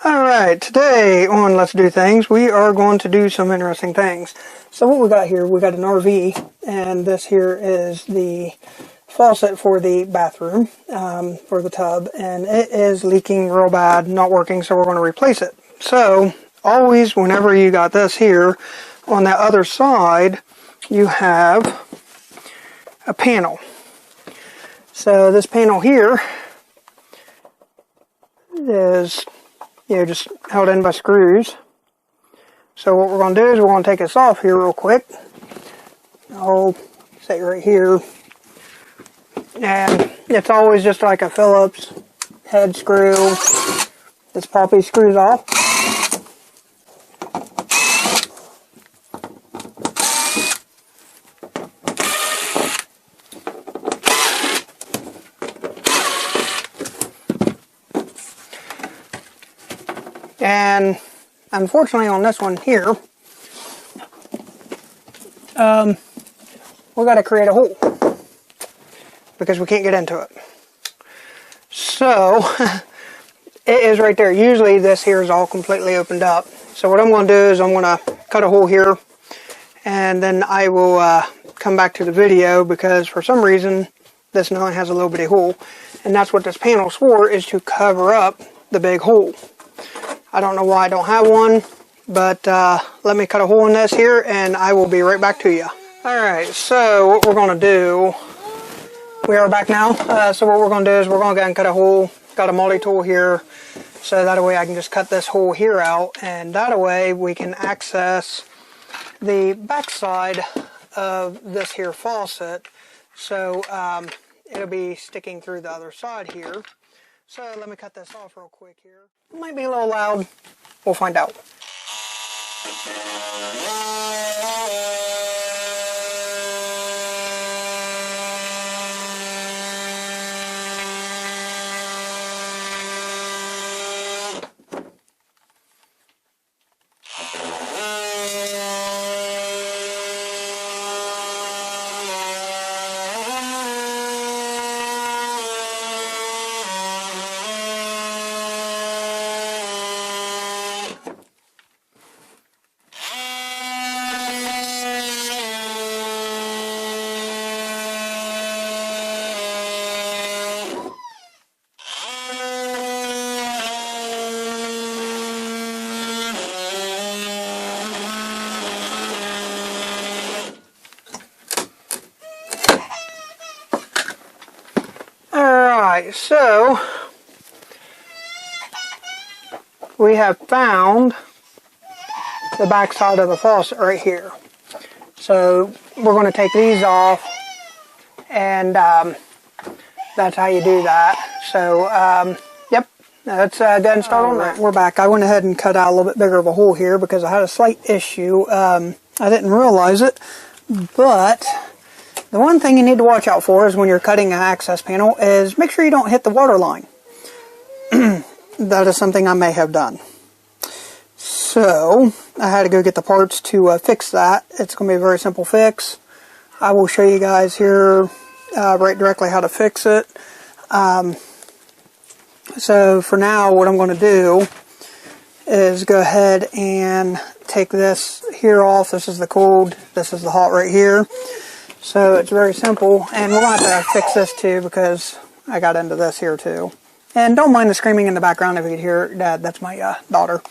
Alright, today on Let's Do Things, we are going to do some interesting things. So what we got here, we got an RV, and this here is the faucet for the bathroom, for the tub, and it is leaking real bad, not working, so we're going to replace it. So, always whenever you got this here, on the other side, you have a panel. So this panel here is just held in by screws. So what we're going to do is we're going to take this off here real quick. I'll set it right here. And it's always just like a Phillips head screw. This puppy screws off. And unfortunately on this one here, we got to create a hole because we can't get into it. So it is right there. Usually this here is all completely opened up. So what I'm going to do is I'm going to cut a hole here, and then I will come back to the video because for some reason this only has a little bitty hole, and that's what this panel's for, is to cover up the big hole. I don't know why I don't have one, but let me cut a hole in this here and I will be right back to you. Alright, so what we're going to do, we are back now. So what we're going to do is we're going to go and cut a hole. Got a multi-tool here, so that way I can just cut this hole here out, and that way we can access the back side of this here faucet. So it'll be sticking through the other side here. So let me cut this off real quick here. It might be a little loud. We'll find out. Alright, so we have found the back side of the faucet right here. So we're going to take these off, and that's how you do that. So yep, let's go ahead and start on that. We're back. I went ahead and cut out a little bit bigger of a hole here because I had a slight issue. I didn't realize it, but the one thing you need to watch out for is when you're cutting an access panel is make sure you don't hit the water line. That is something I may have done. So I had to go get the parts to fix that. It's going to be a very simple fix. I will show you guys here right directly how to fix it. So for now what I'm going to do is go ahead and take this here off. This is the cold, this is the hot right here. So it's very simple, and we're going to have to fix this too because I got into this here too. And don't mind the screaming in the background if you can hear Dad, that's my daughter.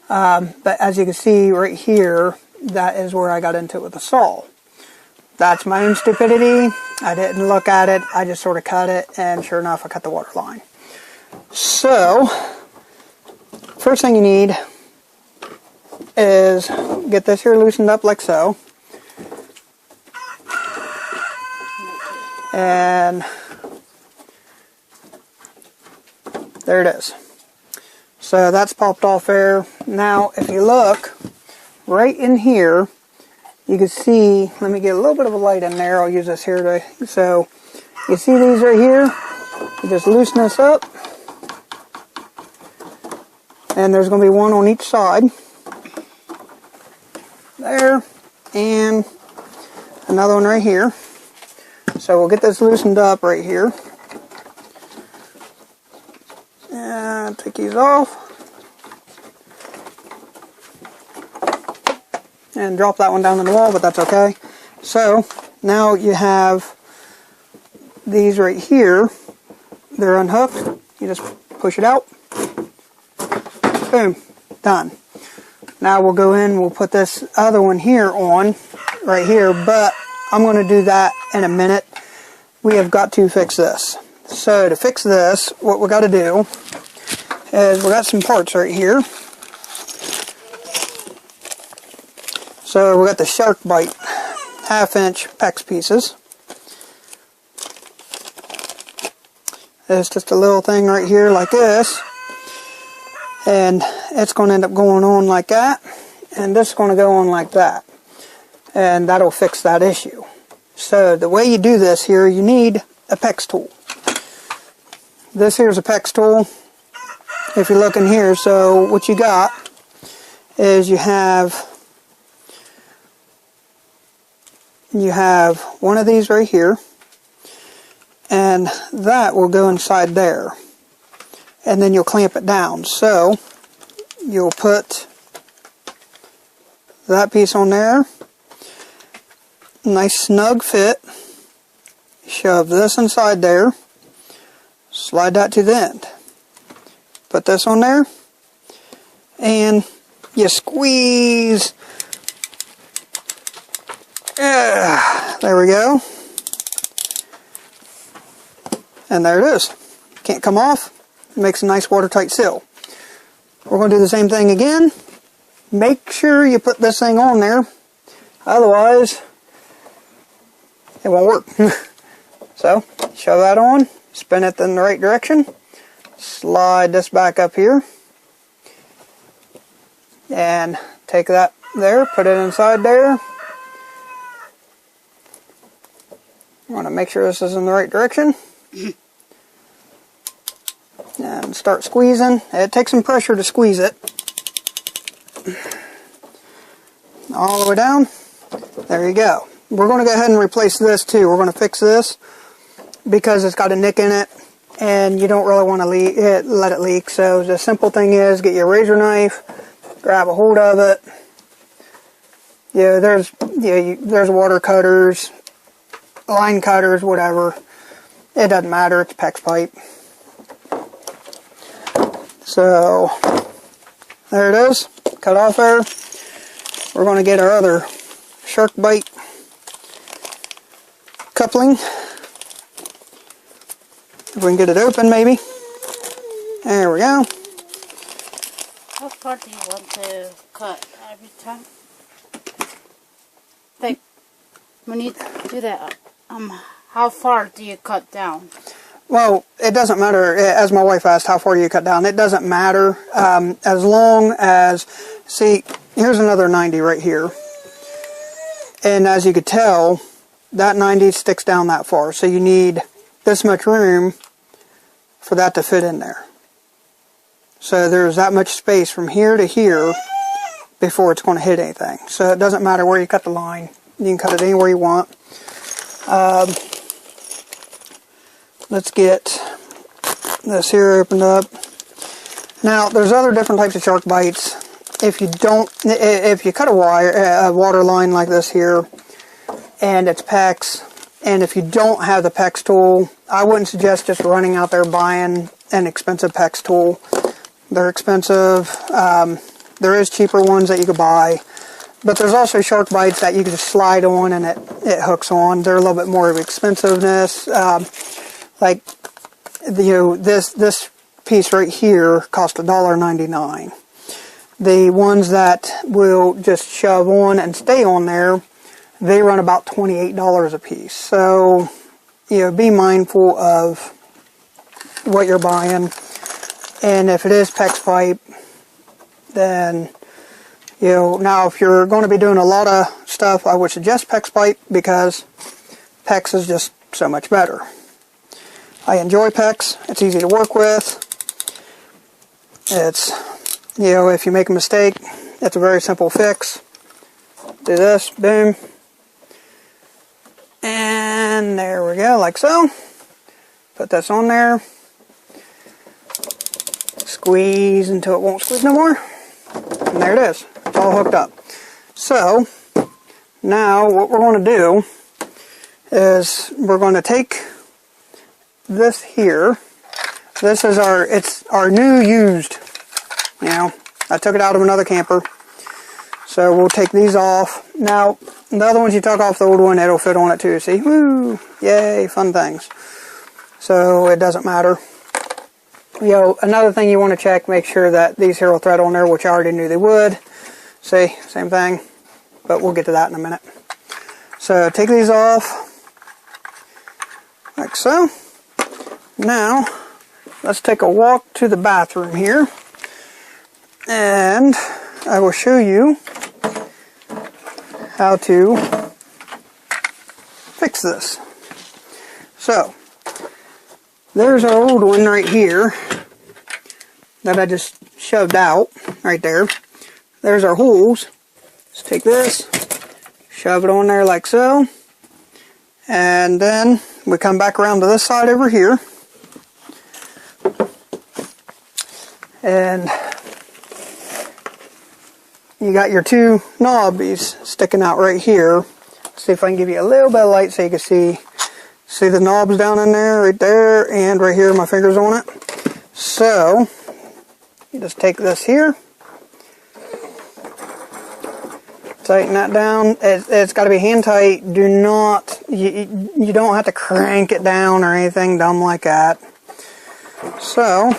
But as you can see right here, that is where I got into it with the saw. That's my own stupidity. I didn't look at it, I just sort of cut it, and sure enough I cut the water line. So, first thing you need is get this here loosened up like so. And there it is. So that's popped off there. Now if you look right in here, you can see, let me get a little bit of a light in there. I'll use this here to, so you see these right here? You just loosen this up, and there's going to be one on each side. There, and another one right here. So we'll get this loosened up right here. And take these off. and drop that one down in the wall, but that's okay. So now you have these right here. They're unhooked. You just push it out. Boom. Done. Now we'll go in, we'll put this other one here on, right here, but I'm going to do that in a minute. We have got to fix this. So to fix this, what we got to do is we got some parts right here. So we got the shark bite 1/2-inch PEX pieces. It's just a little thing right here like this, and it's going to end up going on like that, and this is going to go on like that, and that'll fix that issue. So the way you do this here, you need a PEX tool. This here's a PEX tool. If you look in here, so what you got is you have one of these right here, and that will go inside there, and then you'll clamp it down. So you'll put that piece on there, nice snug fit, shove this inside there, slide that to the end, put this on there, and you squeeze. There we go. And there it is. Can't come off. It makes a nice watertight seal. We're going to do the same thing again. Make sure you put this thing on there. Otherwise, it won't work. So, shove that on. Spin it in the right direction. Slide this back up here. And take that there. Put it inside there. I want to make sure this is in the right direction. And start squeezing. It takes some pressure to squeeze it. All the way down. There you go. We're going to go ahead and replace this too. We're going to fix this because it's got a nick in it and you don't really want to let it leak. So the simple thing is get your razor knife, grab a hold of it. There's water cutters, line cutters, whatever. It doesn't matter, it's PEX pipe. So, there it is, cut off there. We're going to get our other shark bite coupling. If we can get it open, maybe. There we go. What part do you want to cut every time? Like, when you do that, how far do you cut down? Well, it doesn't matter. As my wife asked, how far do you cut down? It doesn't matter. As long as, see, here's another 90 right here. And as you could tell, that 90 sticks down that far. So you need this much room for that to fit in there. So there's that much space from here to here before it's going to hit anything. So it doesn't matter where you cut the line. You can cut it anywhere you want. Let's get this here opened up. Now, there's other different types of shark bites. If you cut a water line like this here, and it's PEX, and if you don't have the PEX tool, I wouldn't suggest just running out there buying an expensive PEX tool. They're expensive. There is cheaper ones that you could buy. But there's also shark bites that you can just slide on and it hooks on. They're a little bit more of expensiveness. Like, this piece right here cost $1.99. The ones that will just shove on and stay on there, they run about $28 a piece. So, be mindful of what you're buying. And if it is PEX pipe, then, now if you're going to be doing a lot of stuff, I would suggest PEX pipe because PEX is just so much better. I enjoy PEX. It's easy to work with. It's, if you make a mistake, it's a very simple fix. Do this, boom. And there we go, like so. Put this on there. Squeeze until it won't squeeze no more. And there it is. It's all hooked up. So now what we're going to do is we're going to take this here. This is it's our new used. You know, I took it out of another camper. So we'll take these off. Now, the other ones you took off the old one, it'll fit on it too. See? Woo! Yay, fun things. So it doesn't matter. You know, another thing you want to check, make sure that these here will thread on there, which I already knew they would. See, same thing, but we'll get to that in a minute. So take these off, like so. Now, let's take a walk to the bathroom here, and I will show you how to fix this. So, there's our old one right here that I just shoved out right there. There's our holes. Let's take this, shove it on there like so, and then we come back around to this side over here, and you got your two knobbies sticking out right here. Let's see if I can give you a little bit of light so you can see the knobs down in there, right there, and right here, my finger's on it. So, you just take this here, tighten that down. It's got to be hand tight. Do not, you don't have to crank it down or anything dumb like that. So,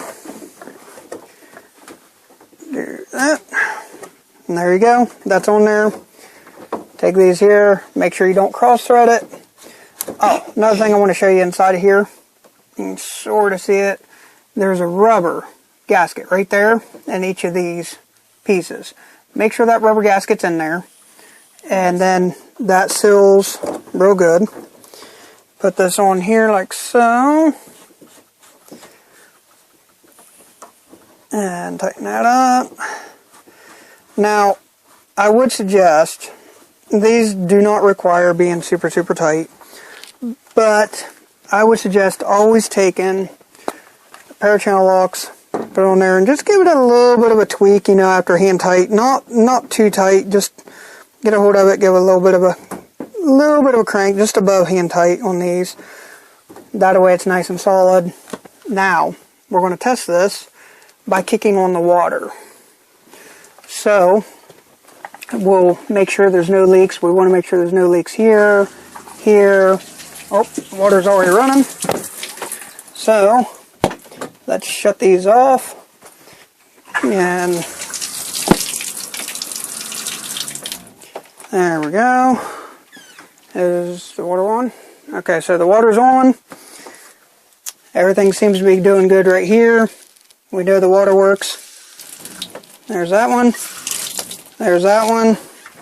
do that. And there you go. That's on there. Take these here. Make sure you don't cross thread it. Oh, another thing I want to show you inside of here. You can sort of see it. There's a rubber gasket right there in each of these pieces. Make sure that rubber gasket's in there. And then that seals real good. Put this on here like so. And tighten that up. Now, I would suggest, these do not require being super, super tight. But I would suggest always taking a pair of channel locks, put it on there, and just give it a little bit of a tweak, you know, after hand tight. Not too tight, just get a hold of it, give it a little bit of a crank, just above hand tight on these. That way it's nice and solid. Now, we're going to test this by kicking on the water. So, we'll make sure there's no leaks. We want to make sure there's no leaks here, here. Oh, water's already running. So, let's shut these off. And there we go. Is the water on? Okay, so the water's on. Everything seems to be doing good right here. We know the water works. There's that one. There's that one.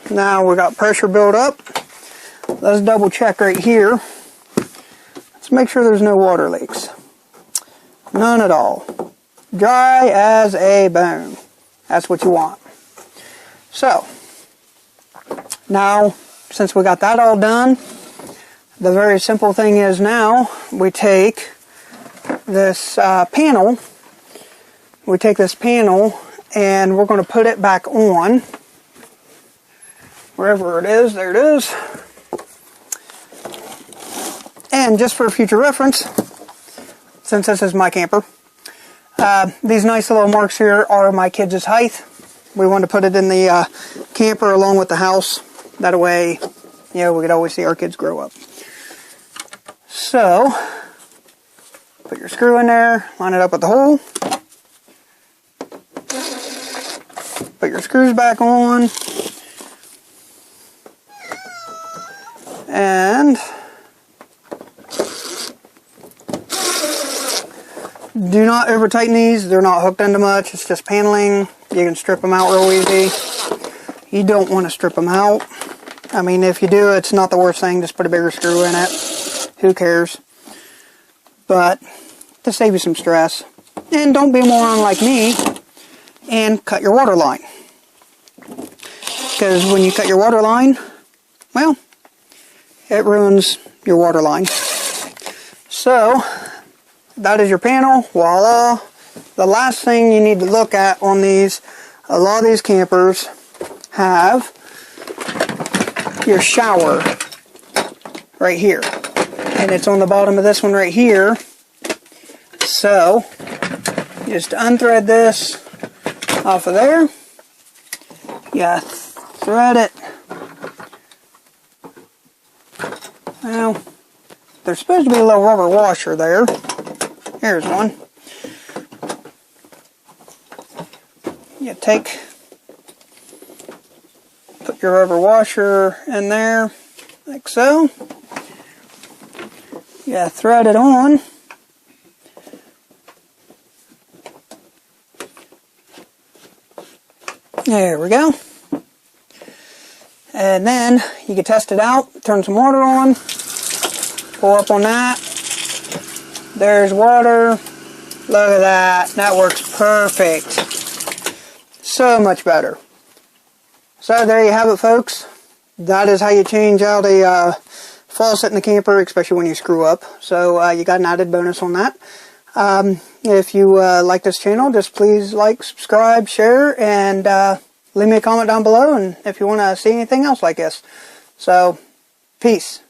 Now we got pressure built up. Let's double check right here. Let's make sure there's no water leaks. None at all. Dry as a bone. That's what you want. So, now, since we got that all done, the very simple thing is now we take this panel. We take this panel and we're going to put it back on. Wherever it is, there it is. And just for future reference, since this is my camper, these nice little marks here are my kids' height. We want to put it in the camper along with the house. That way, you know, we could always see our kids grow up. So, put your screw in there, line it up with the hole. Put your screws back on. And do not over tighten these. They're not hooked into much. It's just paneling. You can strip them out real easy. You don't want to strip them out. I mean, if you do, it's not the worst thing. Just put a bigger screw in it. Who cares? But to save you some stress. And don't be a moron like me and cut your water line. Because when you cut your water line, well, it ruins your water line. So, that is your panel. Voila. The last thing you need to look at on these, a lot of these campers have your shower right here. And it's on the bottom of this one right here. So, just unthread this off of there. You thread it. Well, there's supposed to be a little rubber washer there. Here's one. You put your rubber washer in there, like so. You thread it on. There we go. And then you can test it out, turn some water on, pull up on that. There's water. Look at that. That works perfect. So much better. So there you have it, folks. That is how you change out a faucet in the camper, especially when you screw up. So you got an added bonus on that. If you like this channel, just please like, subscribe, share, and leave me a comment down below. And if you want to see anything else like this. So, peace.